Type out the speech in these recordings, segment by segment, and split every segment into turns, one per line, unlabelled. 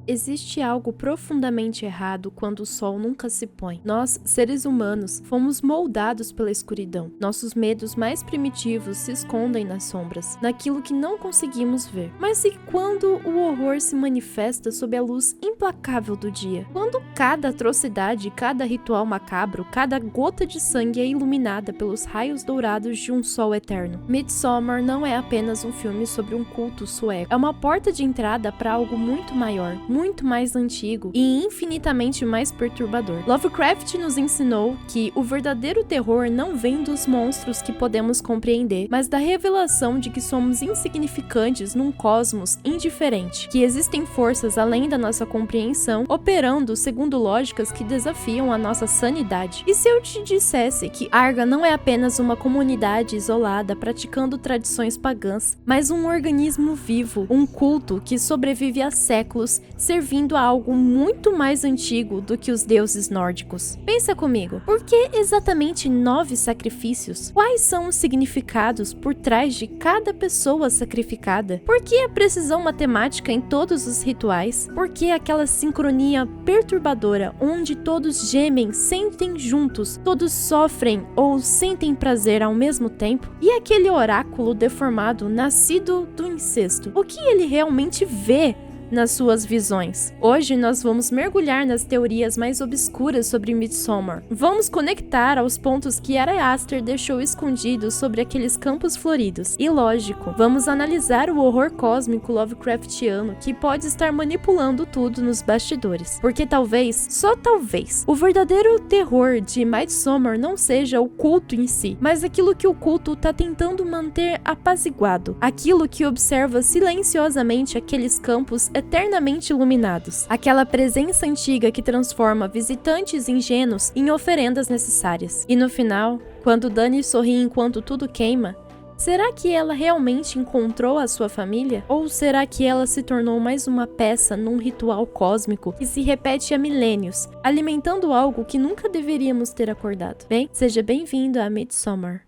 Existe algo profundamente errado quando o sol nunca se põe. Nós, seres humanos, fomos moldados pela escuridão. Nossos medos mais primitivos se escondem nas sombras, naquilo que não conseguimos ver. Mas e quando o horror se manifesta sob a luz implacável do dia? Quando cada atrocidade, cada ritual macabro, cada gota de sangue é iluminada pelos raios dourados de um sol eterno? Midsommar não é apenas um filme sobre um culto sueco. É uma porta de entrada para algo muito maior, muito mais antigo e infinitamente mais perturbador. Lovecraft nos ensinou que o verdadeiro terror não vem dos monstros que podemos compreender, mas da revelação de que somos insignificantes num cosmos indiferente, que existem forças além da nossa compreensão, operando segundo lógicas que desafiam a nossa sanidade. E se eu te dissesse que Arga não é apenas uma comunidade isolada praticando tradições pagãs, mas um organismo vivo, um culto que sobrevive há séculos, servindo a algo muito mais antigo do que os deuses nórdicos? Pensa comigo, por que exatamente 9 sacrifícios? Quais são os significados por trás de cada pessoa sacrificada? Por que a precisão matemática em todos os rituais? Por que aquela sincronia perturbadora onde todos gemem, sentem juntos, todos sofrem ou sentem prazer ao mesmo tempo? E aquele oráculo deformado nascido do incesto? O que ele realmente vê nas suas visões? Hoje nós vamos mergulhar nas teorias mais obscuras sobre Midsommar. Vamos conectar aos pontos que Ari Aster deixou escondidos sobre aqueles campos floridos. E lógico, vamos analisar o horror cósmico Lovecraftiano que pode estar manipulando tudo nos bastidores. Porque talvez, só talvez, o verdadeiro terror de Midsommar não seja o culto em si, mas aquilo que o culto está tentando manter apaziguado. Aquilo que observa silenciosamente aqueles campos eternamente iluminados. Aquela presença antiga que transforma visitantes ingênuos em oferendas necessárias. E no final, quando Dani sorri enquanto tudo queima, será que ela realmente encontrou a sua família? Ou será que ela se tornou mais uma peça num ritual cósmico que se repete há milênios, alimentando algo que nunca deveríamos ter acordado? Bem, seja bem-vindo a Midsommar.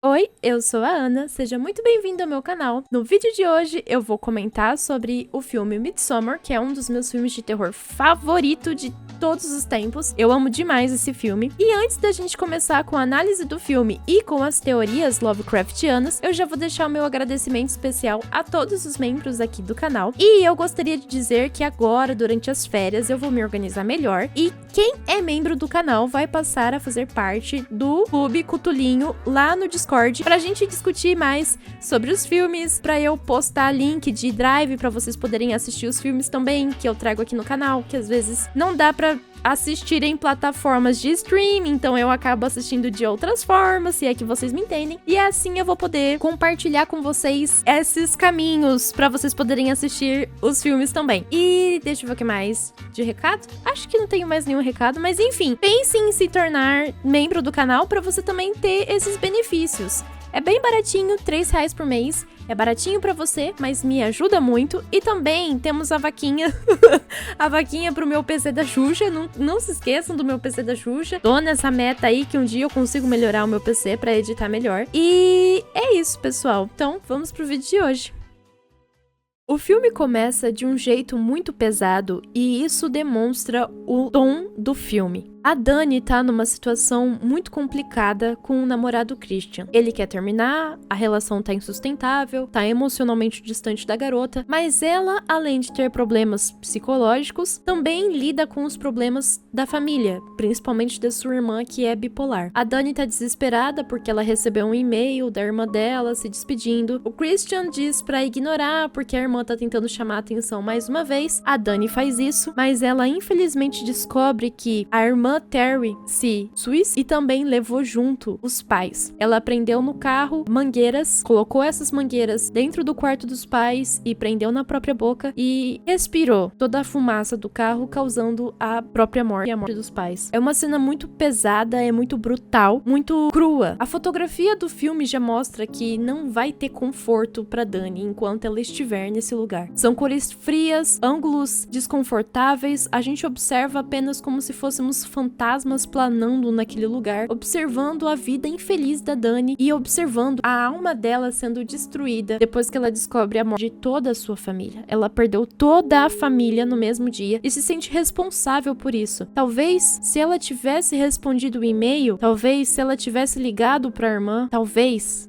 Oi, eu sou a Ana, seja muito bem-vindo ao meu canal. No vídeo de hoje eu vou comentar sobre o filme Midsommar, que é um dos meus filmes de terror favorito de todos os tempos. Eu amo demais esse filme. E antes da gente começar com a análise do filme e com as teorias Lovecraftianas, eu já vou deixar o meu agradecimento especial a todos os membros aqui do canal. E eu gostaria de dizer que agora, durante as férias, eu vou me organizar melhor. E quem é membro do canal vai passar a fazer parte do Clube Cutulinho lá no Discord, pra gente discutir mais sobre os filmes, pra eu postar link de drive pra vocês poderem assistir os filmes também, que eu trago aqui no canal, que às vezes não dá pra assistir em plataformas de streaming, então eu acabo assistindo de outras formas, se é que vocês me entendem. E assim eu vou poder compartilhar com vocês esses caminhos pra vocês poderem assistir os filmes também. E deixa eu ver o que mais de recado. Acho que não tenho mais nenhum recado, mas enfim, pense em se tornar membro do canal pra você também ter esses benefícios. É bem baratinho, R$3 por mês. É baratinho pra você, mas me ajuda muito. E também temos a vaquinha. A vaquinha pro meu PC da Xuxa. Não se esqueçam do meu PC da Xuxa. Tô nessa meta aí que um dia eu consigo melhorar o meu PC pra editar melhor. E é isso, pessoal. Então, vamos pro vídeo de hoje. O filme começa de um jeito muito pesado e isso demonstra o tom do filme. A Dani tá numa situação muito complicada com o namorado Christian. Ele quer terminar, a relação tá insustentável, tá emocionalmente distante da garota, mas ela, além de ter problemas psicológicos, também lida com os problemas da família, principalmente da sua irmã, que é bipolar. A Dani tá desesperada porque ela recebeu um e-mail da irmã dela se despedindo. O Christian diz pra ignorar porque a irmã tá tentando chamar a atenção mais uma vez. A Dani faz isso, mas ela infelizmente descobre que a irmã Terry se suicidou e também levou junto os pais. Ela prendeu no carro mangueiras, colocou essas mangueiras dentro do quarto dos pais e prendeu na própria boca e respirou toda a fumaça do carro, causando a própria morte e a morte dos pais. É uma cena muito pesada, é muito brutal, muito crua. A fotografia do filme já mostra que não vai ter conforto pra Dani enquanto ela estiver nesse lugar. São cores frias, ângulos desconfortáveis, a gente observa apenas como se fôssemos fantasmas planando naquele lugar, observando a vida infeliz da Dani e observando a alma dela sendo destruída depois que ela descobre a morte de toda a sua família. Ela perdeu toda a família no mesmo dia e se sente responsável por isso. Talvez, se ela tivesse respondido o e-mail, talvez, se ela tivesse ligado para a irmã, talvez.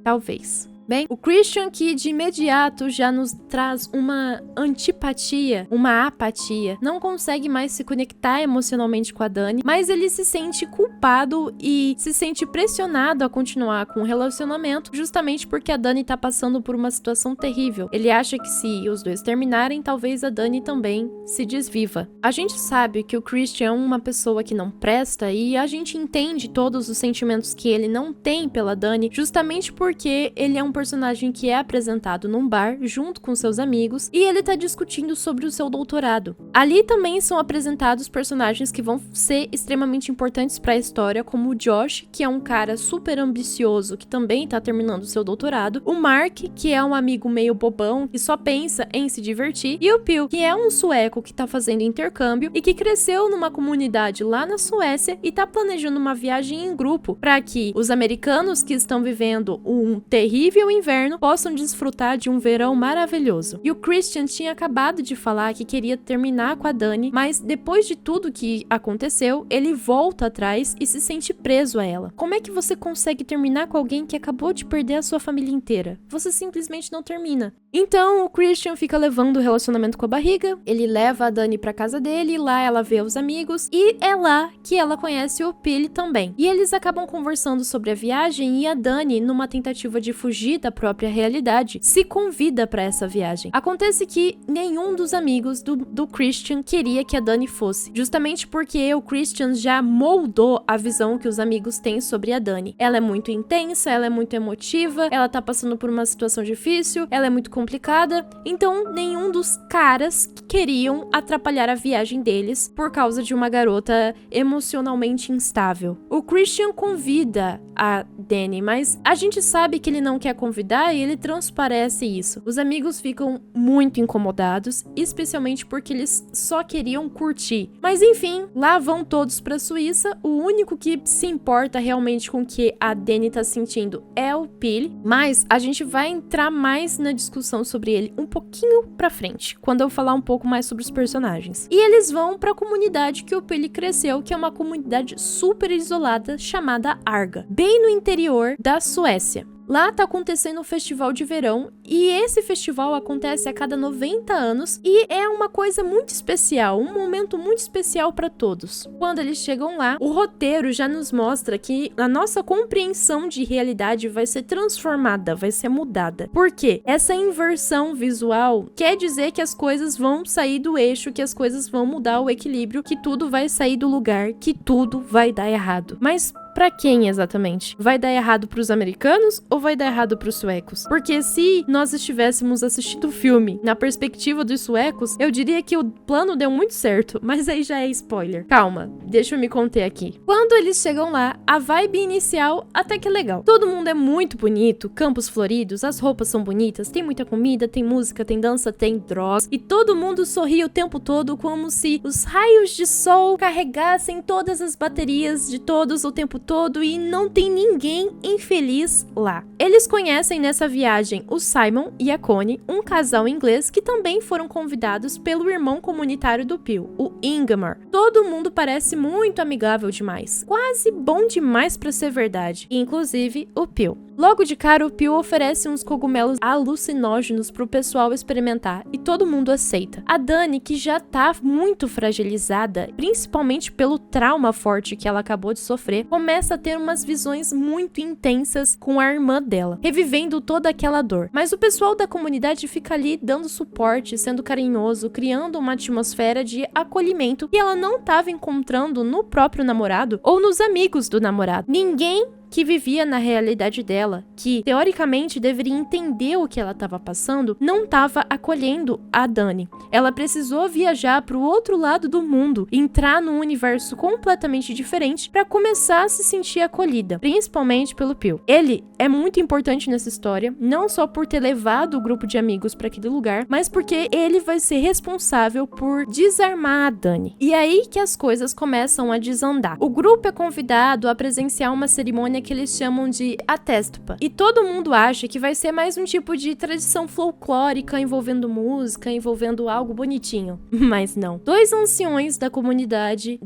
Bem, o Christian, que de imediato já nos traz uma antipatia, uma apatia, não consegue mais se conectar emocionalmente com a Dani, mas ele se sente culpado e se sente pressionado a continuar com o relacionamento justamente porque a Dani tá passando por uma situação terrível. Ele acha que se os dois terminarem, talvez a Dani também se desviva. A gente sabe que o Christian é uma pessoa que não presta e a gente entende todos os sentimentos que ele não tem pela Dani, justamente porque ele é um personagem que é apresentado num bar junto com seus amigos e ele tá discutindo sobre o seu doutorado. Ali também são apresentados personagens que vão ser extremamente importantes para a história, como o Josh, que é um cara super ambicioso que também tá terminando o seu doutorado, o Mark, que é um amigo meio bobão que só pensa em se divertir, e o Phil, que é um sueco que tá fazendo intercâmbio e que cresceu numa comunidade lá na Suécia e tá planejando uma viagem em grupo para que os americanos que estão vivendo um terrível inverno possam desfrutar de um verão maravilhoso. E o Christian tinha acabado de falar que queria terminar com a Dani, mas depois de tudo que aconteceu, ele volta atrás e se sente preso a ela. Como é que você consegue terminar com alguém que acabou de perder a sua família inteira? Você simplesmente não termina. Então, o Christian fica levando o relacionamento com a barriga, ele leva a Dani pra casa dele, lá ela vê os amigos, e é lá que ela conhece o Phil também. E eles acabam conversando sobre a viagem e a Dani, numa tentativa de fugir da própria realidade, se convida pra essa viagem. Acontece que nenhum dos amigos do Christian queria que a Dani fosse, justamente porque o Christian já moldou a visão que os amigos têm sobre a Dani. Ela é muito intensa, ela é muito emotiva, ela tá passando por uma situação difícil, ela é muito complicada, então nenhum dos caras queriam atrapalhar a viagem deles por causa de uma garota emocionalmente instável. O Christian convida a Dani, mas a gente sabe que ele não quer convidar e ele transparece isso. Os amigos ficam muito incomodados, especialmente porque eles só queriam curtir. Mas enfim, lá vão todos pra Suíça, o único que se importa realmente com o que a Dani tá sentindo é o Phil, mas a gente vai entrar mais na discussão sobre ele um pouquinho pra frente, quando eu falar um pouco mais sobre os personagens. E eles vão pra comunidade que o Phil cresceu, que é uma comunidade super isolada chamada Arga, bem no interior da Suécia. Lá tá acontecendo um festival de verão e esse festival acontece a cada 90 anos e é uma coisa muito especial, um momento muito especial para todos. Quando eles chegam lá, o roteiro já nos mostra que a nossa compreensão de realidade vai ser transformada, vai ser mudada. Por quê? Essa inversão visual quer dizer que as coisas vão sair do eixo, que as coisas vão mudar o equilíbrio, que tudo vai sair do lugar, que tudo vai dar errado. Mas pra quem exatamente? Vai dar errado pros americanos ou vai dar errado pros suecos? Porque se nós estivéssemos assistindo o filme na perspectiva dos suecos, eu diria que o plano deu muito certo, mas aí já é spoiler. Calma, deixa eu me conter aqui. Quando eles chegam lá, a vibe inicial até que é legal. Todo mundo é muito bonito, campos floridos, as roupas são bonitas, tem muita comida, tem música, tem dança, tem drogas, e todo mundo sorri o tempo todo como se os raios de sol carregassem todas as baterias de todos o tempo todo e não tem ninguém infeliz lá. Eles conhecem nessa viagem o Simon e a Connie, um casal inglês que também foram convidados pelo irmão comunitário do Phil, o Ingemar. Todo mundo parece muito amigável demais, quase bom demais pra ser verdade, inclusive o Phil. Logo de cara, o Phil oferece uns cogumelos alucinógenos pro pessoal experimentar e todo mundo aceita. A Dani, que já tá muito fragilizada, principalmente pelo trauma forte que ela acabou de sofrer, começa a ter umas visões muito intensas com a irmã dela, revivendo toda aquela dor. Mas o pessoal da comunidade fica ali dando suporte, sendo carinhoso, criando uma atmosfera de acolhimento que ela não estava encontrando no próprio namorado ou nos amigos do namorado. Ninguém que vivia na realidade dela, que teoricamente deveria entender o que ela estava passando, não estava acolhendo a Dani. Ela precisou viajar para o outro lado do mundo, entrar num universo completamente diferente para começar a se sentir acolhida, principalmente pelo Pio. Ele é muito importante nessa história, não só por ter levado o grupo de amigos para aquele lugar, mas porque ele vai ser responsável por desarmar a Dani. E aí que as coisas começam a desandar. O grupo é convidado a presenciar uma cerimônia que eles chamam de Atestupa. E todo mundo acha que vai ser mais um tipo de tradição folclórica envolvendo música, envolvendo algo bonitinho. Mas não. Dois anciãos da comunidade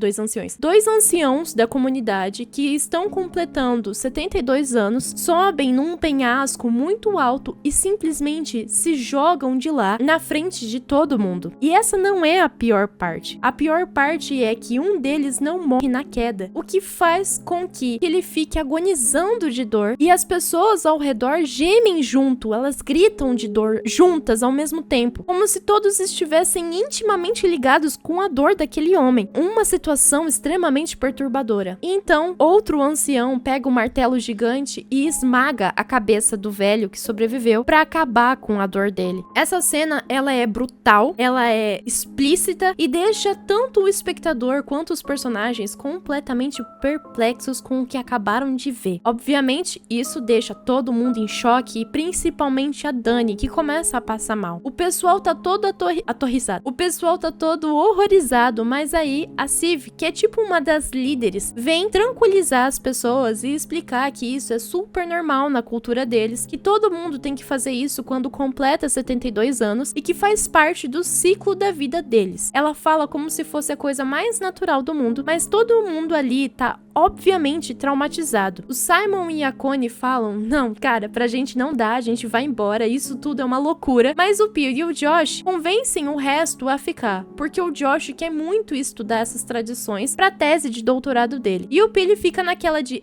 que estão completando 72 anos, sobem num penhasco muito alto e simplesmente se jogam de lá na frente de todo mundo. E essa não é a pior parte. A pior parte é que um deles não morre na queda, o que faz com que ele fique agonizando de dor e as pessoas ao redor gemem junto, elas gritam de dor juntas ao mesmo tempo, como se todos estivessem intimamente ligados com a dor daquele homem. Uma situação extremamente perturbadora. E então, outro ancião pega o martelo gigante e esmaga a cabeça do velho que sobreviveu para acabar com a dor dele. Essa cena, ela é brutal, ela é explícita e deixa tanto o espectador quanto os personagens completamente perplexos com o que acabaram de ver. Obviamente, isso deixa todo mundo em choque e principalmente a Dani, que começa a passar mal. O pessoal tá todo aterrorizado. O pessoal tá todo horrorizado, mas aí a Civ, que é tipo uma das líderes, vem tranquilizar as pessoas e explicar que isso é super normal na cultura deles, que todo mundo tem que fazer isso quando completa 72 anos e que faz parte do ciclo da vida deles. Ela fala como se fosse a coisa mais natural do mundo, mas todo mundo ali tá obviamente traumatizado. O Simon e a Connie falam, não, cara, pra gente não dá, a gente vai embora, isso tudo é uma loucura, mas o Pio e o Josh convencem o resto a ficar, porque o Josh quer muito estudar essas tradições pra tese de doutorado dele. E o Pio fica naquela de,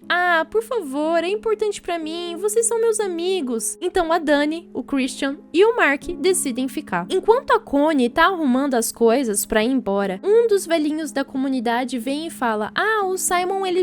por favor, é importante pra mim, vocês são meus amigos. Então a Dani, o Christian e o Mark decidem ficar. Enquanto a Connie tá arrumando as coisas pra ir embora, um dos velhinhos da comunidade vem e fala, o Simon ele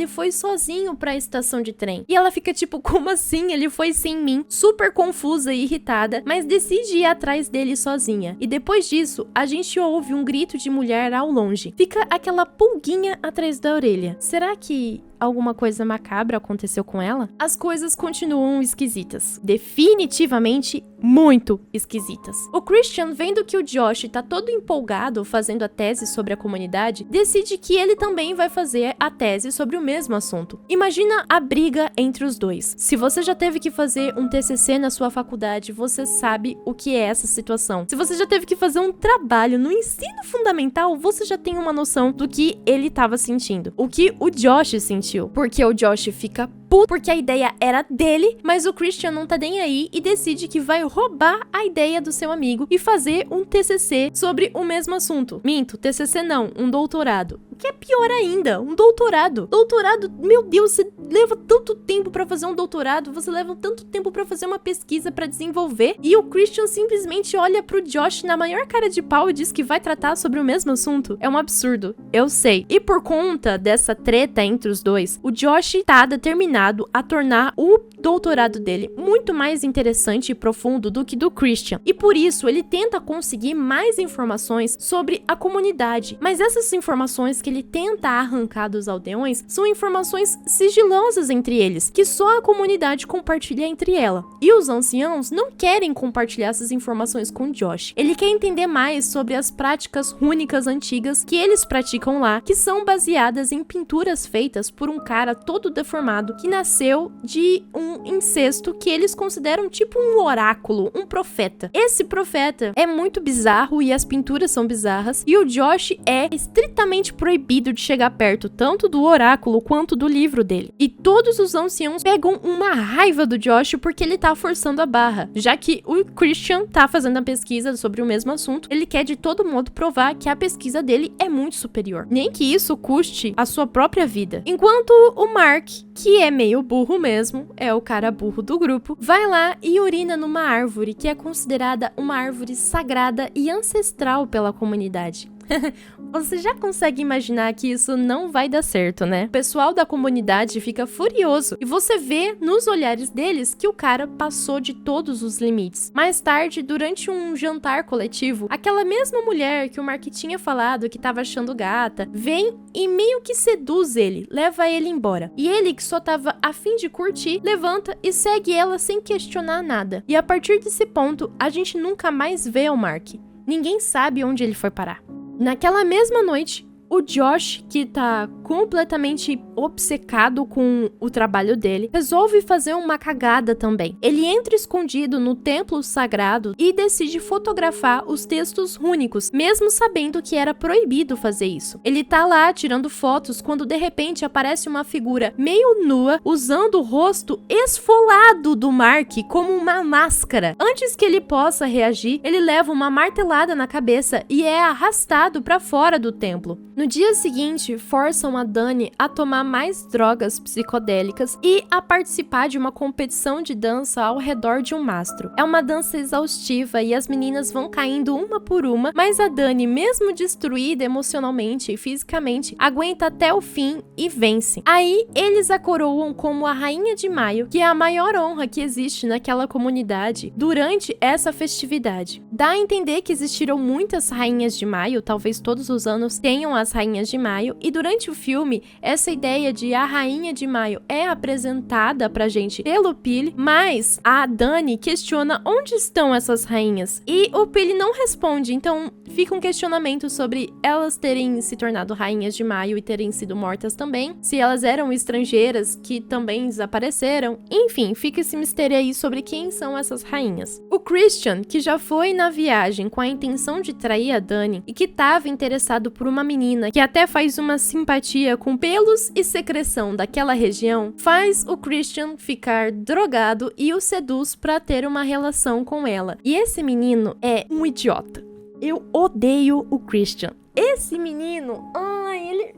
foi sozinho pra estação de trem. E ela fica tipo, como assim? Ele foi sem mim? Super confusa e irritada, mas decide ir atrás dele sozinha. E depois disso, a gente ouve um grito de mulher ao longe. Fica aquela pulguinha atrás da orelha. Será que alguma coisa macabra aconteceu com ela? As coisas continuam esquisitas. Definitivamente muito esquisitas. O Christian, vendo que o Josh tá todo empolgado fazendo a tese sobre a comunidade, decide que ele também vai fazer a tese sobre o mesmo assunto. Imagina a briga entre os dois. Se você já teve que fazer um TCC na sua faculdade, você sabe o que é essa situação. Se você já teve que fazer um trabalho no ensino fundamental, você já tem uma noção do que ele estava sentindo. O que o Josh sentiu. Porque o Josh fica puto, porque a ideia era dele, mas o Christian não tá nem aí e decide que vai roubar a ideia do seu amigo e fazer um TCC sobre o mesmo assunto. Minto, TCC não, um doutorado. O que é pior ainda, um doutorado. Doutorado, meu Deus, você leva tanto tempo pra fazer um doutorado, você leva tanto tempo pra fazer uma pesquisa pra desenvolver, e o Christian simplesmente olha pro Josh na maior cara de pau e diz que vai tratar sobre o mesmo assunto. É um absurdo, eu sei. E por conta dessa treta entre os dois, o Josh tá determinado a tornar o doutorado dele muito mais interessante e profundo do que do Christian. E por isso, ele tenta conseguir mais informações sobre a comunidade. Mas essas informações que ele tenta arrancar dos aldeões são informações sigilosas entre eles, que só a comunidade compartilha entre ela. E os anciãos não querem compartilhar essas informações com Josh. Ele quer entender mais sobre as práticas rúnicas antigas que eles praticam lá, que são baseadas em pinturas feitas por um cara todo deformado que nasceu de um incesto que eles consideram tipo um oráculo, um profeta. Esse profeta é muito bizarro e as pinturas são bizarras, e o Josh é estritamente proibido de chegar perto tanto do oráculo quanto do livro dele. E todos os anciãos pegam uma raiva do Josh porque ele tá forçando a barra, já que o Christian tá fazendo a pesquisa sobre o mesmo assunto, ele quer de todo modo provar que a pesquisa dele é muito superior, nem que isso custe a sua própria vida. Enquanto o Mark, que é meio burro mesmo, é o cara burro do grupo, vai lá e urina numa árvore que é considerada uma árvore sagrada e ancestral pela comunidade. Você já consegue imaginar que isso não vai dar certo, né? O pessoal da comunidade fica furioso e você vê nos olhares deles que o cara passou de todos os limites. Mais tarde, durante um jantar coletivo, aquela mesma mulher que o Mark tinha falado que tava achando gata, vem e meio que seduz ele, leva ele embora. E ele, que só tava a fim de curtir, levanta e segue ela sem questionar nada. E a partir desse ponto, a gente nunca mais vê o Mark. Ninguém sabe onde ele foi parar. Naquela mesma noite, o Josh, que tá completamente obcecado com o trabalho dele, resolve fazer uma cagada também. Ele entra escondido no templo sagrado e decide fotografar os textos rúnicos, mesmo sabendo que era proibido fazer isso. Ele tá lá tirando fotos quando de repente aparece uma figura meio nua, usando o rosto esfolado do Mark como uma máscara. Antes que ele possa reagir, ele leva uma martelada na cabeça e é arrastado para fora do templo. No dia seguinte, forçam a Dani a tomar mais drogas psicodélicas e a participar de uma competição de dança ao redor de um mastro. É uma dança exaustiva e as meninas vão caindo uma por uma, mas a Dani, mesmo destruída emocionalmente e fisicamente, aguenta até o fim e vence. Aí, eles a coroam como a Rainha de Maio, que é a maior honra que existe naquela comunidade durante essa festividade. Dá a entender que existiram muitas Rainhas de Maio, talvez todos os anos tenham as Rainhas de Maio, e durante o filme, essa ideia de a Rainha de Maio é apresentada pra gente pelo Pili, mas a Dani questiona onde estão essas rainhas, e o Pili não responde, então fica um questionamento sobre elas terem se tornado Rainhas de Maio e terem sido mortas também, se elas eram estrangeiras que também desapareceram, enfim, fica esse mistério aí sobre quem são essas rainhas. O Christian, que já foi na viagem com a intenção de trair a Dani e que estava interessado por uma menina que até faz uma simpatia com pelos e secreção daquela região, faz o Christian ficar drogado e o seduz para ter uma relação com ela. E esse menino é um idiota. Eu odeio o Christian. Esse menino,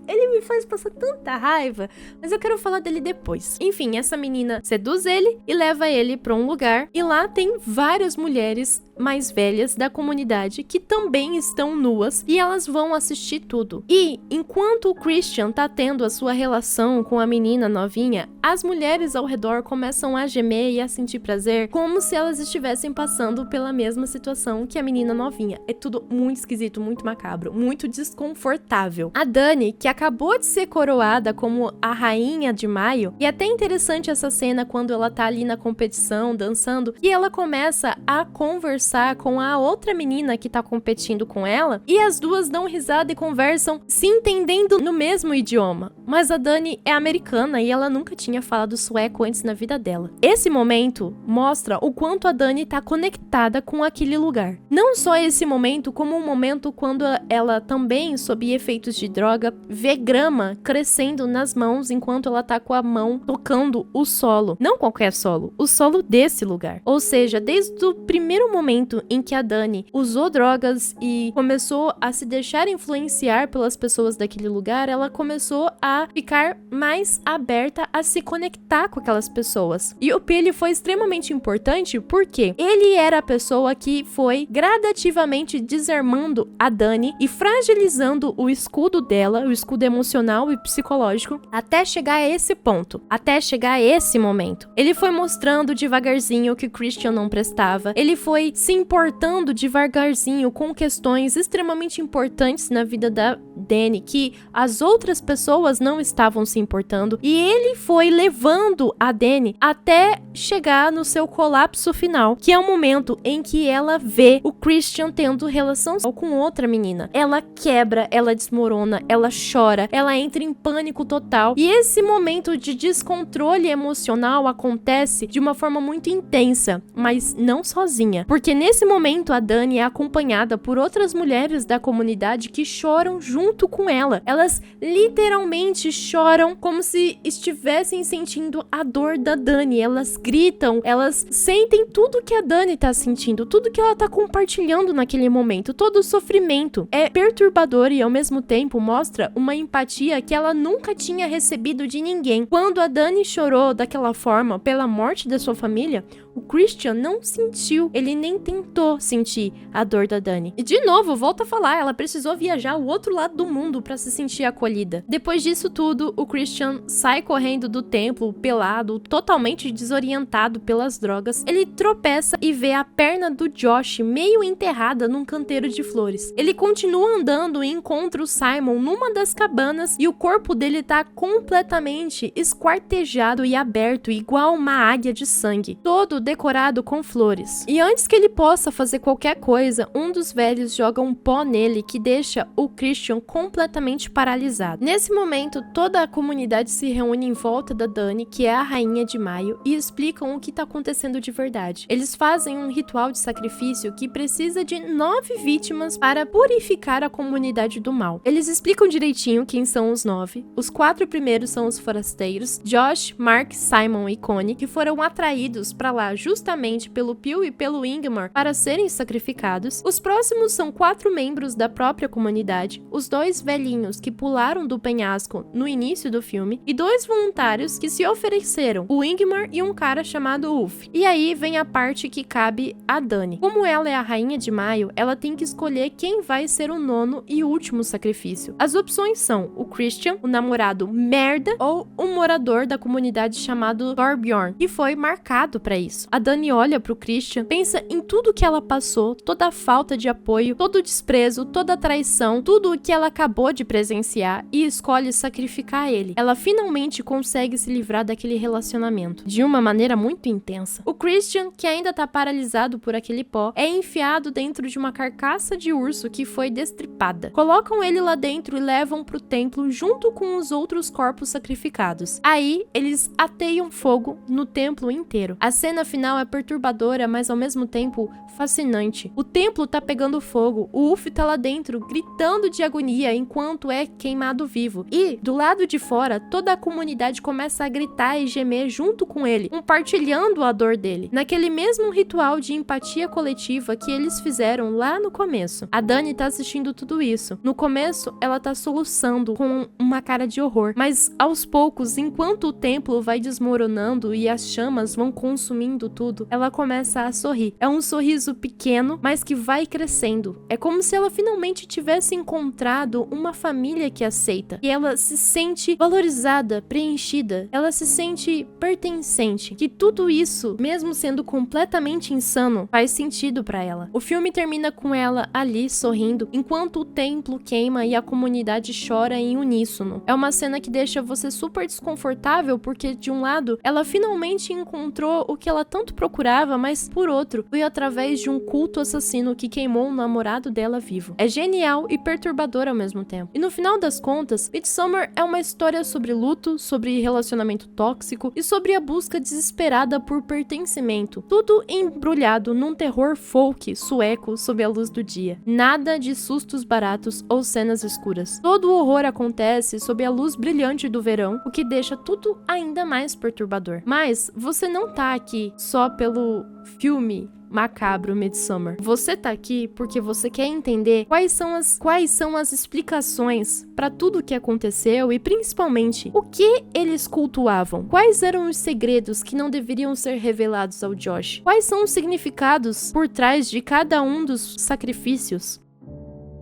ele me faz passar tanta raiva, mas eu quero falar dele depois. Enfim, essa menina seduz ele e leva ele pra um lugar, e lá tem várias mulheres mais velhas da comunidade que também estão nuas e elas vão assistir tudo. E enquanto o Christian tá tendo a sua relação com a menina novinha, as mulheres ao redor começam a gemer e a sentir prazer, como se elas estivessem passando pela mesma situação que a menina novinha. É tudo muito esquisito, muito macabro, muito desconfortável. A Dani, que acabou de ser coroada como a Rainha de Maio, e é até interessante essa cena quando ela tá ali na competição, dançando, e ela começa a conversar com a outra menina que tá competindo com ela, e as duas dão risada e conversam se entendendo no mesmo idioma. Mas a Dani é americana e ela nunca tinha falado sueco antes na vida dela. Esse momento mostra o quanto a Dani tá conectada com aquele lugar. Não só esse momento, como um momento quando ela também, sob efeitos de droga, vê grama crescendo nas mãos enquanto ela tá com a mão tocando o solo. Não qualquer solo, o solo desse lugar. Ou seja, desde o primeiro momento em que a Dani usou drogas e começou a se deixar influenciar pelas pessoas daquele lugar, ela começou a ficar mais aberta a se conectar com aquelas pessoas. E o Pili foi extremamente importante porque ele era a pessoa que foi gradativamente desarmando a Dani e fragilizando o escudo dela, o escudo emocional e psicológico, até chegar a esse ponto, até chegar a esse momento. Ele foi mostrando devagarzinho que o Christian não prestava, ele foi se importando devagarzinho com questões extremamente importantes na vida da Dani, que as outras pessoas não estavam se importando, e ele foi levando a Dani até chegar no seu colapso final, que é o momento em que ela vê o Christian tendo relação com outra menina. Ela quebra, ela desmorona, ela chora, ela entra em pânico total, e esse momento de descontrole emocional acontece de uma forma muito intensa, mas não sozinha, porque nesse momento a Dani é acompanhada por outras mulheres da comunidade que choram junto com ela. Elas literalmente choram como se estivessem sentindo a dor da Dani. Elas gritam, elas sentem tudo que a Dani tá sentindo, tudo que ela tá compartilhando naquele momento, todo o sofrimento. É perturbador e ao mesmo tempo mostra uma empatia que ela nunca tinha recebido de ninguém. Quando a Dani chorou daquela forma pela morte da sua família, o Christian não sentiu, ele nem tentou sentir a dor da Dani. E de novo, volto a falar, ela precisou viajar ao outro lado do mundo pra se sentir acolhida. Depois disso tudo, o Christian sai correndo do templo, pelado, totalmente desorientado pelas drogas. Ele tropeça e vê a perna do Josh meio enterrada num canteiro de flores. Ele continua andando e encontra o Simon numa das cabanas e o corpo dele tá completamente esquartejado e aberto, igual uma águia de sangue, todo decorado com flores. E antes que ele possa fazer qualquer coisa, um dos velhos joga um pó nele que deixa o Christian completamente paralisado. Nesse momento, toda a comunidade se reúne em volta da Dani, que é a rainha de Maio, e explicam o que tá acontecendo de verdade. Eles fazem um ritual de sacrifício que precisa de 9 vítimas para purificar a comunidade do mal. Eles explicam direitinho quem são os 9. Os 4 primeiros são os forasteiros, Josh, Mark, Simon e Connie, que foram atraídos para lá justamente pelo Pew e pelo Ingmar para serem sacrificados. Os próximos são 4 membros da própria comunidade, os 2 velhinhos que pularam do penhasco no início do filme e 2 voluntários que se ofereceram, o Ingmar e um cara chamado Ulf. E aí vem a parte que cabe a Dani. Como ela é a rainha de Maio, ela tem que escolher quem vai ser o 9º e último sacrifício. As opções são o Christian, o namorado merda, ou um morador da comunidade chamado Torbjorn, que foi marcado pra isso. A Dani olha pro Christian, pensa em tudo que ela passou, toda a falta de apoio, todo o desprezo, toda a traição, tudo o que ela acabou de presenciar e escolhe sacrificar ele. Ela finalmente consegue se livrar daquele relacionamento, de uma maneira muito intensa. O Christian, que ainda tá paralisado por aquele pó, é enfiado dentro de uma carcaça de urso que foi destripada. Colocam ele lá dentro e levam pro templo junto com os outros corpos sacrificados. Aí, eles ateiam fogo no templo inteiro. A cena final é perturbadora, mas ao mesmo tempo fascinante. O templo tá pegando fogo, o Ulf tá lá dentro, gritando de agonia enquanto é queimado vivo. E, do lado de fora, toda a comunidade começa a gritar e gemer junto com ele, compartilhando a dor dele, naquele mesmo ritual de empatia coletiva que eles fizeram lá no começo. A Dani tá assistindo tudo isso. No começo, ela tá soluçando com uma cara de horror, mas aos poucos, enquanto o templo vai desmoronando e as chamas vão consumindo tudo, ela começa a sorrir. É um sorriso pequeno, mas que vai crescendo. É como se ela finalmente tivesse encontrado uma família que aceita, e ela se sente valorizada, preenchida, ela se sente pertencente, que tudo isso, mesmo sendo completamente insano, faz sentido pra ela. O filme termina com ela ali sorrindo, enquanto o templo queima e a comunidade chora em uníssono. É uma cena que deixa você super desconfortável, porque de um lado, ela finalmente encontrou o que ela tanto procurava, mas por outro, foi através de um culto assassino que queimou o namorado dela vivo. É genial e perturbador ao mesmo tempo. E no final das contas, Midsommar é uma história sobre luto, sobre relacionamento tóxico e sobre a busca desesperada por pertencimento. Tudo embrulhado num terror folk sueco sob a luz do dia. Nada de sustos baratos ou cenas escuras. Todo o horror acontece sob a luz brilhante do verão, o que deixa tudo ainda mais perturbador. Mas você não tá aqui só pelo filme macabro Midsommar. Você tá aqui porque você quer entender quais são as explicações para tudo o que aconteceu e principalmente o que eles cultuavam. Quais eram os segredos que não deveriam ser revelados ao Josh? Quais são os significados por trás de cada um dos sacrifícios?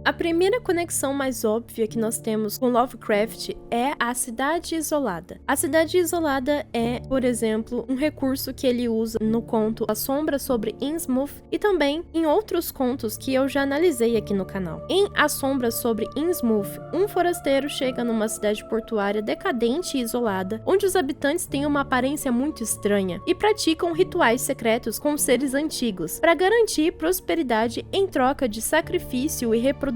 A primeira conexão mais óbvia que nós temos com Lovecraft é a cidade isolada. A cidade isolada é, por exemplo, um recurso que ele usa no conto A Sombra sobre Innsmouth e também em outros contos que eu já analisei aqui no canal. Em A Sombra sobre Innsmouth, um forasteiro chega numa cidade portuária decadente e isolada, onde os habitantes têm uma aparência muito estranha e praticam rituais secretos com seres antigos para garantir prosperidade em troca de sacrifício e reprodução.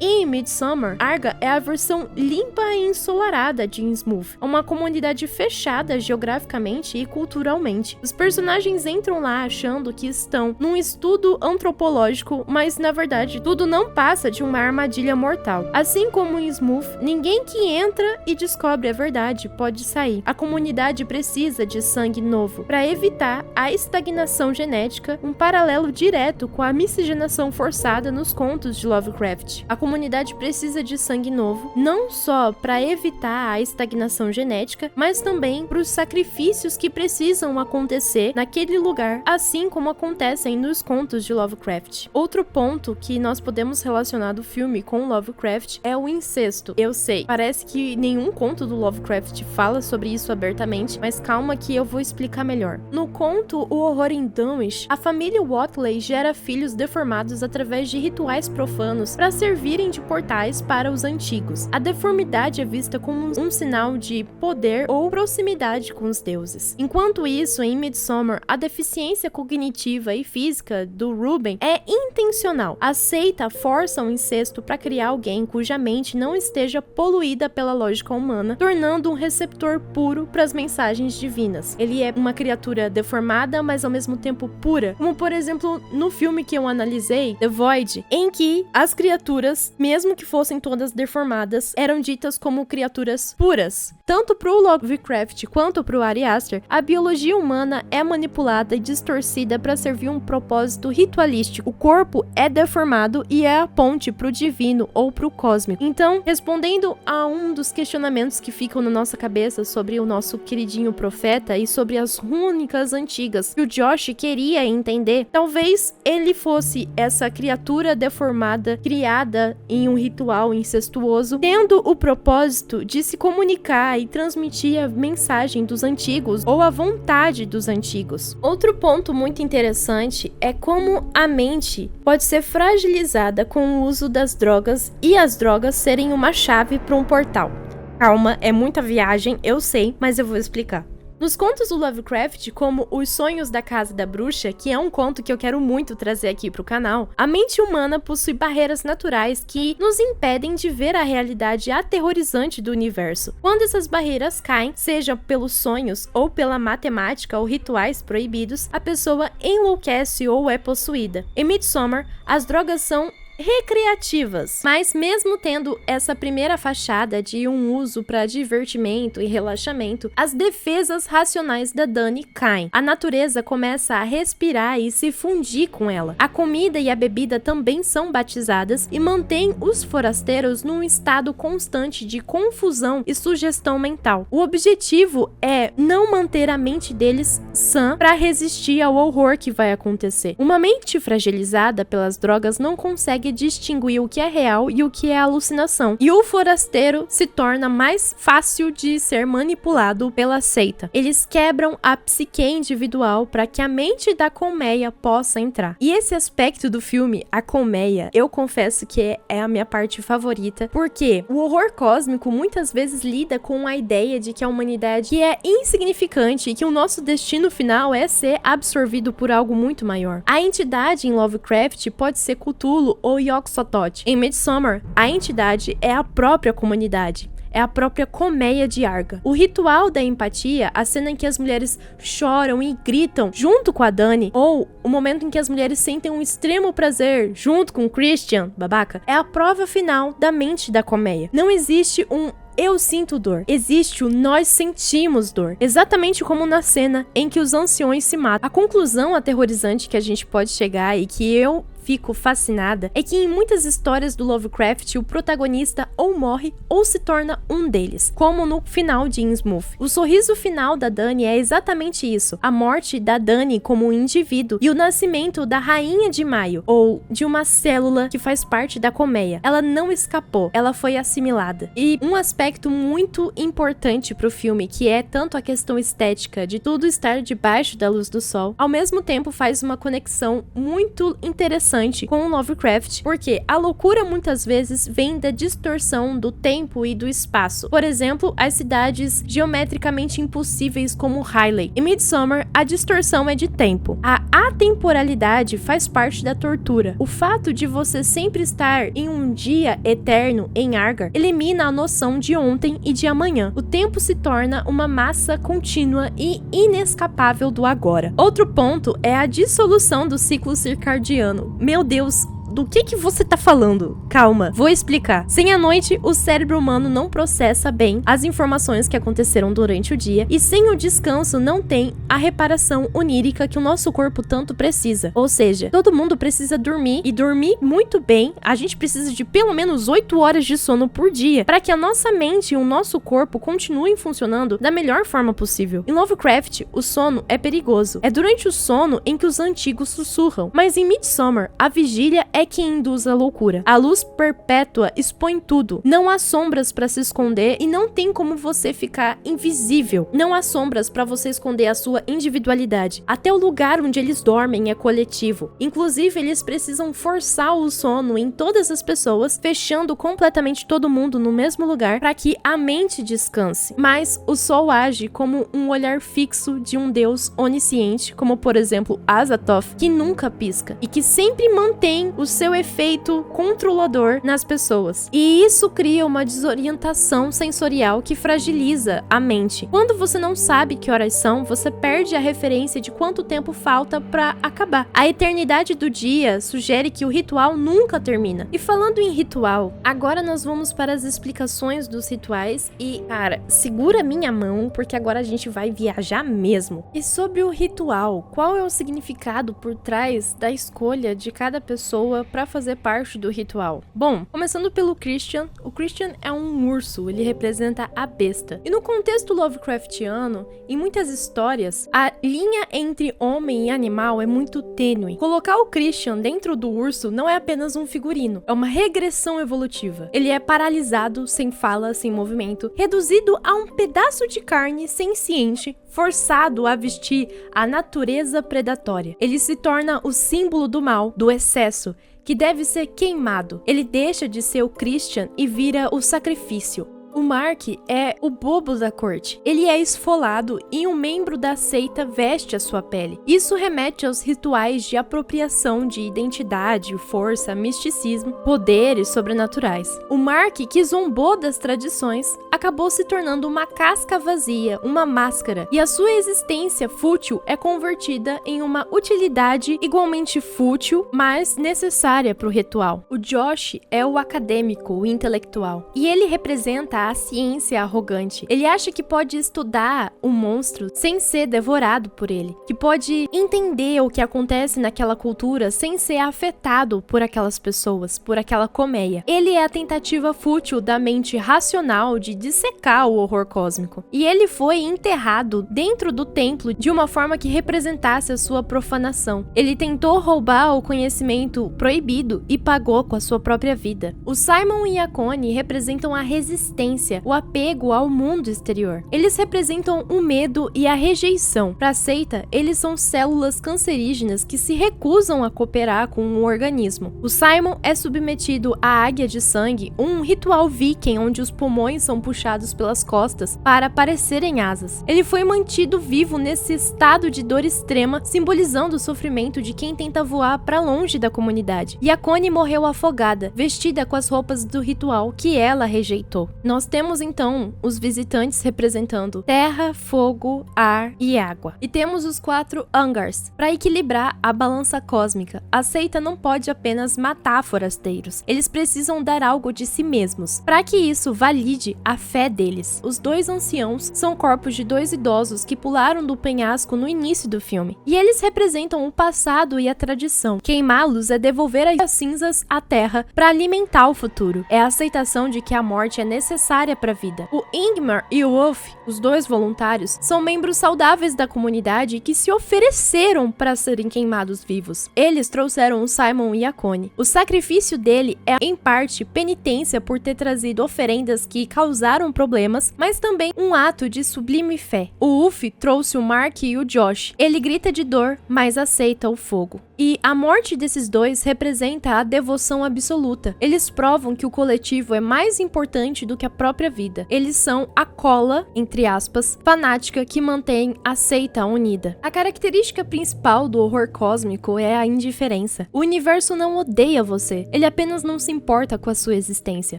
E em Midsommar, Arga é a versão limpa e ensolarada de Innsmouth, uma comunidade fechada geograficamente e culturalmente. Os personagens entram lá achando que estão num estudo antropológico, mas na verdade tudo não passa de uma armadilha mortal. Assim como em Innsmouth, ninguém que entra e descobre a verdade pode sair. A comunidade precisa de sangue novo para evitar a estagnação genética, um paralelo direto com a miscigenação forçada nos contos de Lovecraft. Lovecraft. A comunidade precisa de sangue novo, não só para evitar a estagnação genética, mas também para os sacrifícios que precisam acontecer naquele lugar, assim como acontecem nos contos de Lovecraft. Outro ponto que nós podemos relacionar do filme com Lovecraft é o incesto. Eu sei, parece que nenhum conto do Lovecraft fala sobre isso abertamente, mas calma que eu vou explicar melhor. No conto O Horror em Dunwich, a família Whatley gera filhos deformados através de rituais profanos para servirem de portais para os antigos. A deformidade é vista como um sinal de poder ou proximidade com os deuses. Enquanto isso, em Midsommar, a deficiência cognitiva e física do Ruben é intencional. A seita força o incesto para criar alguém cuja mente não esteja poluída pela lógica humana, tornando um receptor puro para as mensagens divinas. Ele é uma criatura deformada, mas ao mesmo tempo pura, como por exemplo no filme que eu analisei, The Void, em que as criaturas, mesmo que fossem todas deformadas, eram ditas como criaturas puras. Tanto pro Lovecraft quanto pro Ari Aster, a biologia humana é manipulada e distorcida para servir um propósito ritualístico. O corpo é deformado e é a ponte pro divino ou pro cósmico. Então, respondendo a um dos questionamentos que ficam na nossa cabeça sobre o nosso queridinho profeta e sobre as rúnicas antigas que o Josh queria entender, talvez ele fosse essa criatura deformada criada em um ritual incestuoso, tendo o propósito de se comunicar e transmitir a mensagem dos antigos ou a vontade dos antigos. Outro ponto muito interessante é como a mente pode ser fragilizada com o uso das drogas e as drogas serem uma chave para um portal. Calma, é muita viagem, eu sei, mas eu vou explicar. Nos contos do Lovecraft, como Os Sonhos da Casa da Bruxa, que é um conto que eu quero muito trazer aqui pro canal, a mente humana possui barreiras naturais que nos impedem de ver a realidade aterrorizante do universo. Quando essas barreiras caem, seja pelos sonhos ou pela matemática ou rituais proibidos, a pessoa enlouquece ou é possuída. Em Midsommar, as drogas são recreativas, mas mesmo tendo essa primeira fachada de um uso para divertimento e relaxamento, as defesas racionais da Dani caem. A natureza começa a respirar e se fundir com ela. A comida e a bebida também são batizadas e mantêm os forasteiros num estado constante de confusão e sugestão mental. O objetivo é não manter a mente deles sã para resistir ao horror que vai acontecer. Uma mente fragilizada pelas drogas não consegue distinguir o que é real e o que é alucinação, e o forasteiro se torna mais fácil de ser manipulado pela seita. Eles quebram a psique individual para que a mente da colmeia possa entrar. E esse aspecto do filme, a colmeia, eu confesso que é a minha parte favorita, porque o horror cósmico muitas vezes lida com a ideia de que a humanidade é insignificante e que o nosso destino final é ser absorvido por algo muito maior. A entidade em Lovecraft pode ser Cthulhu ou Yog-Sothoth. Em Midsommar, a entidade é a própria comunidade. É a própria colmeia de Arga. O ritual da empatia, a cena em que as mulheres choram e gritam junto com a Dani, ou o momento em que as mulheres sentem um extremo prazer junto com o Christian, babaca, é a prova final da mente da colmeia. Não existe um eu sinto dor. Existe o nós sentimos dor. Exatamente como na cena em que os anciões se matam. A conclusão aterrorizante que a gente pode chegar e que eu fico fascinada é que em muitas histórias do Lovecraft o protagonista ou morre ou se torna um deles, como no final de Innsmouth. O sorriso final da Dani é exatamente isso, a morte da Dani como um indivíduo e o nascimento da Rainha de Maio, ou de uma célula que faz parte da colmeia. Ela não escapou, ela foi assimilada. E um aspecto muito importante pro filme, que é tanto a questão estética de tudo estar debaixo da luz do sol, ao mesmo tempo faz uma conexão muito interessante com o Lovecraft, porque a loucura muitas vezes vem da distorção do tempo e do espaço. Por exemplo, as cidades geometricamente impossíveis como Highley. Em Midsommar, a distorção é de tempo. A atemporalidade faz parte da tortura. O fato de você sempre estar em um dia eterno em Argar elimina a noção de ontem e de amanhã. O tempo se torna uma massa contínua e inescapável do agora. Outro ponto é a dissolução do ciclo circadiano. Meu Deus, do que você tá falando? Calma, vou explicar. Sem a noite, o cérebro humano não processa bem as informações que aconteceram durante o dia, e sem o descanso não tem a reparação onírica que o nosso corpo tanto precisa. Ou seja, todo mundo precisa dormir, e dormir muito bem. A gente precisa de pelo menos 8 horas de sono por dia para que a nossa mente e o nosso corpo continuem funcionando da melhor forma possível. Em Lovecraft, o sono é perigoso. É durante o sono em que os antigos sussurram. Mas em Midsommar, a vigília é que induz a loucura. A luz perpétua expõe tudo. Não há sombras para se esconder e não tem como você ficar invisível. Não há sombras para você esconder a sua individualidade. Até o lugar onde eles dormem é coletivo. Inclusive, eles precisam forçar o sono em todas as pessoas, fechando completamente todo mundo no mesmo lugar para que a mente descanse. Mas o sol age como um olhar fixo de um deus onisciente, como por exemplo Azathoth, que nunca pisca e que sempre mantém o seu efeito controlador nas pessoas. E isso cria uma desorientação sensorial que fragiliza a mente. Quando você não sabe que horas são, você perde a referência de quanto tempo falta para acabar. A eternidade do dia sugere que o ritual nunca termina. E falando em ritual, agora nós vamos para as explicações dos rituais e, cara, segura minha mão porque agora a gente vai viajar mesmo. E sobre o ritual, qual é o significado por trás da escolha de cada pessoa para fazer parte do ritual? Bom, começando pelo Christian, o Christian é um urso, ele representa a besta. E no contexto Lovecraftiano, em muitas histórias, a linha entre homem e animal é muito tênue. Colocar o Christian dentro do urso não é apenas um figurino, é uma regressão evolutiva. Ele é paralisado, sem fala, sem movimento, reduzido a um pedaço de carne senciente, forçado a vestir a natureza predatória. Ele se torna o símbolo do mal, do excesso, que deve ser queimado. Ele deixa de ser o Christian e vira o sacrifício. O Mark é o bobo da corte. Ele é esfolado e um membro da seita veste a sua pele. Isso remete aos rituais de apropriação de identidade, força, misticismo, poderes sobrenaturais. O Mark, que zombou das tradições, acabou se tornando uma casca vazia, uma máscara, e a sua existência fútil é convertida em uma utilidade igualmente fútil, mas necessária para o ritual. O Josh é o acadêmico, o intelectual, e ele representa a ciência arrogante. Ele acha que pode estudar um monstro sem ser devorado por ele, que pode entender o que acontece naquela cultura sem ser afetado por aquelas pessoas, por aquela colmeia. Ele é a tentativa fútil da mente racional de dissecar o horror cósmico. E ele foi enterrado dentro do templo de uma forma que representasse a sua profanação. Ele tentou roubar o conhecimento proibido e pagou com a sua própria vida. O Simon e a Connie representam a resistência, o apego ao mundo exterior. Eles representam o medo e a rejeição. Para a seita, eles são células cancerígenas que se recusam a cooperar com o organismo. O Simon é submetido à águia de sangue, um ritual viking onde os pulmões são puxados pelas costas para parecerem asas. Ele foi mantido vivo nesse estado de dor extrema, simbolizando o sofrimento de quem tenta voar para longe da comunidade. E a Connie morreu afogada, vestida com as roupas do ritual que ela rejeitou. Nós temos então os visitantes representando terra, fogo, ar e água. E temos os 4 Angars. Para equilibrar a balança cósmica, a seita não pode apenas matar forasteiros. Eles precisam dar algo de si mesmos, para que isso valide a fé deles. Os 2 anciãos são corpos de 2 idosos que pularam do penhasco no início do filme. E eles representam o passado e a tradição. Queimá-los é devolver as cinzas à terra para alimentar o futuro. É a aceitação de que a morte é necessária para a vida. O Ingmar e o Wolf, os 2 voluntários, são membros saudáveis da comunidade que se ofereceram para serem queimados vivos. Eles trouxeram o Simon e a Connie. O sacrifício dele é, em parte, penitência por ter trazido oferendas que causaram problemas, mas também um ato de sublime fé. O Wolf trouxe o Mark e o Josh. Ele grita de dor, mas aceita o fogo. E a morte desses 2 representa a devoção absoluta. Eles provam que o coletivo é mais importante do que a própria vida. Eles são a cola, entre aspas, fanática que mantém a seita unida. A característica principal do horror cósmico é a indiferença. O universo não odeia você, ele apenas não se importa com a sua existência.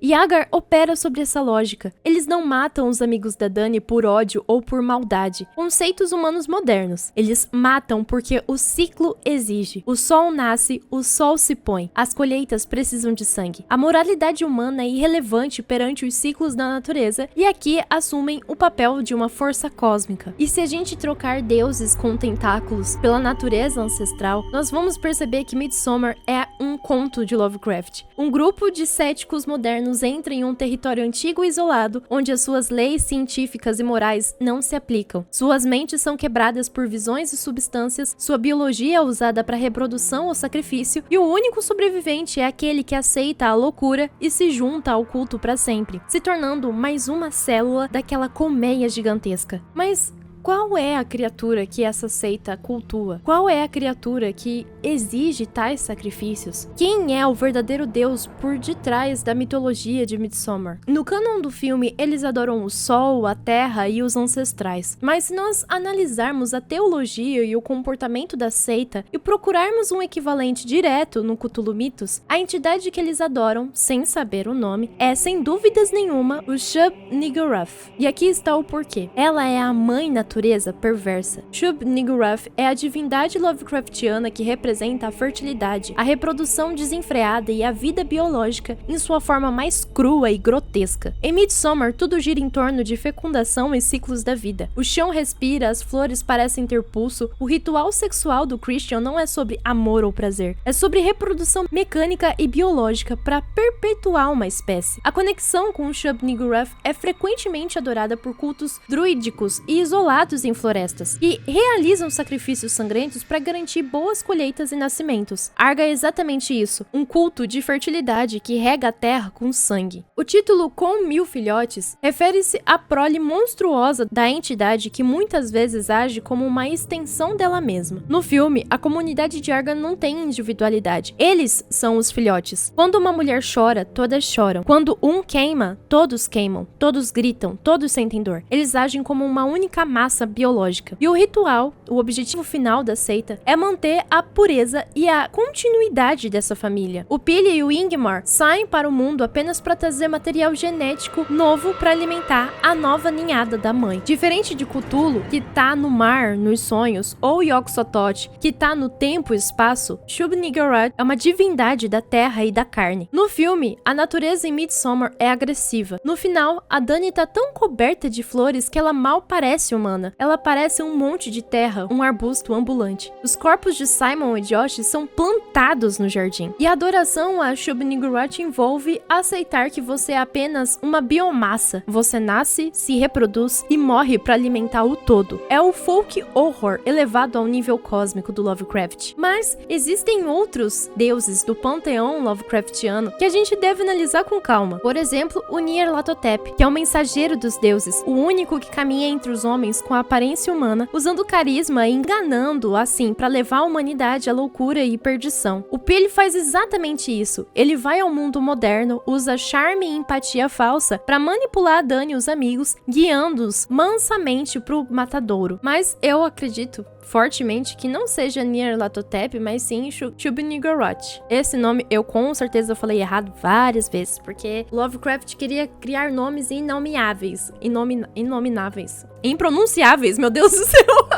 E Agar opera sobre essa lógica. Eles não matam os amigos da Dani por ódio ou por maldade. Conceitos humanos modernos. Eles matam porque o ciclo exige. O sol nasce, o sol se põe. As colheitas precisam de sangue. A moralidade humana é irrelevante perante os ciclos da natureza e aqui assumem o papel de uma força cósmica. E se a gente trocar deuses com tentáculos pela natureza ancestral, nós vamos perceber que Midsommar é um conto de Lovecraft. Um grupo de céticos modernos entra em um território antigo e isolado, onde as suas leis científicas e morais não se aplicam. Suas mentes são quebradas por visões e substâncias, sua biologia é usada para reprodução ou sacrifício, e o único sobrevivente é aquele que aceita a loucura e se junta ao culto para sempre, se tornando mais uma célula daquela colmeia gigantesca. Mas qual é a criatura que essa seita cultua? Qual é a criatura que exige tais sacrifícios? Quem é o verdadeiro Deus por detrás da mitologia de Midsommar? No cânon do filme, eles adoram o sol, a terra e os ancestrais. Mas se nós analisarmos a teologia e o comportamento da seita e procurarmos um equivalente direto no Cthulhu Mythos, a entidade que eles adoram, sem saber o nome, é sem dúvidas nenhuma o Shub-Niggurath. E aqui está o porquê. Ela é a mãe natureza perversa. Shub-Niggurath é a divindade Lovecraftiana que representa a fertilidade, a reprodução desenfreada e a vida biológica em sua forma mais crua e grotesca. Em Midsommar, tudo gira em torno de fecundação e ciclos da vida. O chão respira, as flores parecem ter pulso, o ritual sexual do Christian não é sobre amor ou prazer, é sobre reprodução mecânica e biológica para perpetuar uma espécie. A conexão com o Shub-Niggurath é frequentemente adorada por cultos druídicos e isolados em florestas, que realizam sacrifícios sangrentos para garantir boas colheitas e nascimentos. Arga é exatamente isso, um culto de fertilidade que rega a terra com sangue. O título Com 1000 Filhotes refere-se à prole monstruosa da entidade que muitas vezes age como uma extensão dela mesma. No filme, a comunidade de Arga não tem individualidade. Eles são os filhotes. Quando uma mulher chora, todas choram. Quando um queima, todos queimam. Todos gritam, todos sentem dor. Eles agem como uma única massa biológica. E o ritual, o objetivo final da seita, é manter a pureza e a continuidade dessa família. O Pili e o Ingmar saem para o mundo apenas para trazer material genético novo para alimentar a nova ninhada da mãe. Diferente de Cthulhu, que tá no mar, nos sonhos, ou Yog-Sothoth, que tá no tempo e espaço, Shub-Niggurath é uma divindade da terra e da carne. No filme, a natureza em Midsommar é agressiva. No final, a Dani tá tão coberta de flores que ela mal parece humana. Ela parece um monte de terra, um arbusto ambulante. Os corpos de Simon e Josh são plantados no jardim. E a adoração a Shub-Niggurath envolve aceitar que você é apenas uma biomassa. Você nasce, se reproduz e morre para alimentar o todo. É o folk horror elevado ao nível cósmico do Lovecraft. Mas existem outros deuses do panteão Lovecraftiano que a gente deve analisar com calma. Por exemplo, o Nyarlathotep, que é o mensageiro dos deuses, o único que caminha entre os homens com a aparência humana, usando carisma e enganando, assim, para levar a humanidade à loucura e perdição. O Pili faz exatamente isso. Ele vai ao mundo moderno, usa charme e empatia falsa para manipular a Dani e os amigos, guiando-os mansamente pro matadouro. Mas eu acredito fortemente que não seja Nyarlathotep, mas sim Shub-Niggurath. Esse nome eu com certeza falei errado várias vezes, porque Lovecraft queria criar nomes inomeáveis, inomináveis, impronunciáveis, meu Deus do céu.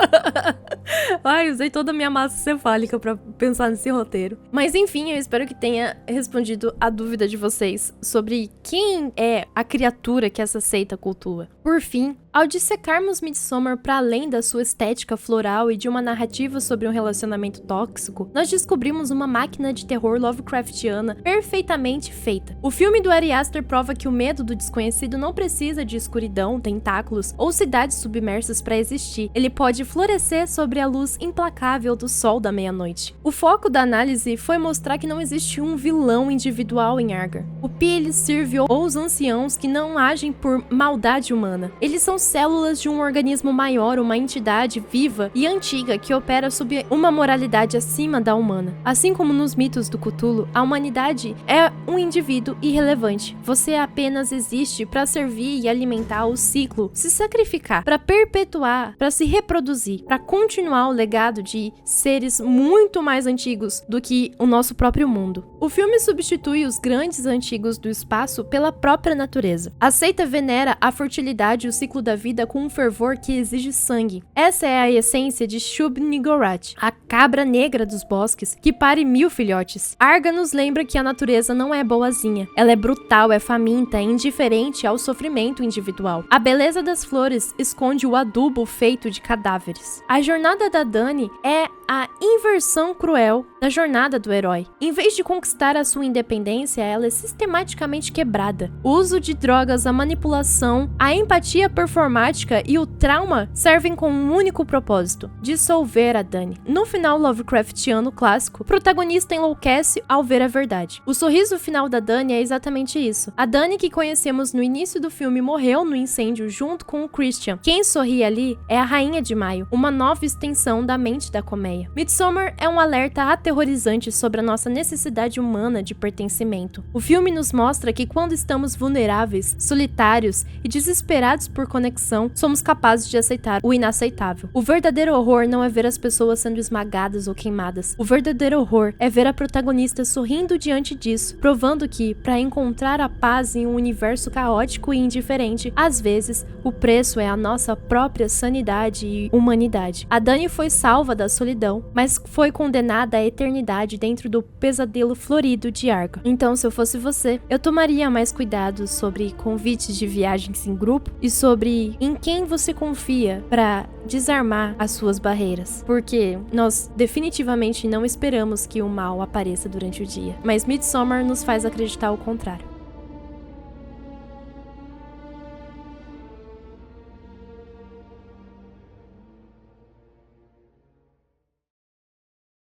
Ai, usei toda a minha massa cefálica pra pensar nesse roteiro. Mas enfim, eu espero que tenha respondido a dúvida de vocês sobre quem é a criatura que essa seita cultua. Por fim, ao dissecarmos Midsommar para além da sua estética floral e de uma narrativa sobre um relacionamento tóxico, nós descobrimos uma máquina de terror Lovecraftiana perfeitamente feita. O filme do Ari Aster prova que o medo do desconhecido não precisa de escuridão, tentáculos ou cidades submersas para existir. Ele pode florescer sobre a luz implacável do sol da meia-noite. O foco da análise foi mostrar que não existe um vilão individual em Arga. O Pili, Sirvio ou os anciãos que não agem por maldade humana. Eles são células de um organismo maior, uma entidade viva e antiga que opera sob uma moralidade acima da humana. Assim como nos mitos do Cthulhu, a humanidade é um indivíduo irrelevante. Você apenas existe para servir e alimentar o ciclo, se sacrificar, para perpetuar, para se reproduzir, para continuar o legado de seres muito mais antigos do que o nosso próprio mundo. O filme substitui os grandes antigos do espaço pela própria natureza. A seita venera a fertilidade vitalidade e o ciclo da vida com um fervor que exige sangue. Essa é a essência de Shub-Niggurath, a cabra negra dos bosques, que pare 1000 filhotes. Arga nos lembra que a natureza não é boazinha. Ela é brutal, é faminta, é indiferente ao sofrimento individual. A beleza das flores esconde o adubo feito de cadáveres. A jornada da Dani é a inversão cruel da jornada do herói. Em vez de conquistar a sua independência, ela é sistematicamente quebrada. O uso de drogas, a manipulação, a empatia performática e o trauma servem com um único propósito: dissolver a Dani. No final Lovecraftiano clássico, o protagonista enlouquece ao ver a verdade. O sorriso final da Dani é exatamente isso. A Dani que conhecemos no início do filme morreu no incêndio junto com o Christian. Quem sorri ali é a Rainha de Maio, uma nova extensão da mente da colmeia. Midsommar é um alerta aterrorizante sobre a nossa necessidade humana de pertencimento. O filme nos mostra que quando estamos vulneráveis, solitários e desesperados por conexão, somos capazes de aceitar o inaceitável. O verdadeiro horror não é ver as pessoas sendo esmagadas ou queimadas. O verdadeiro horror é ver a protagonista sorrindo diante disso, provando que, para encontrar a paz em um universo caótico e indiferente, às vezes, o preço é a nossa própria sanidade e humanidade. A Dani foi salva da solidão, mas foi condenada à eternidade dentro do pesadelo florido de Arga. Então, se eu fosse você, eu tomaria mais cuidado sobre convites de viagens em grupo e sobre em quem você confia para desarmar as suas barreiras, porque nós definitivamente não esperamos que o mal apareça durante o dia, mas Midsommar nos faz acreditar o contrário.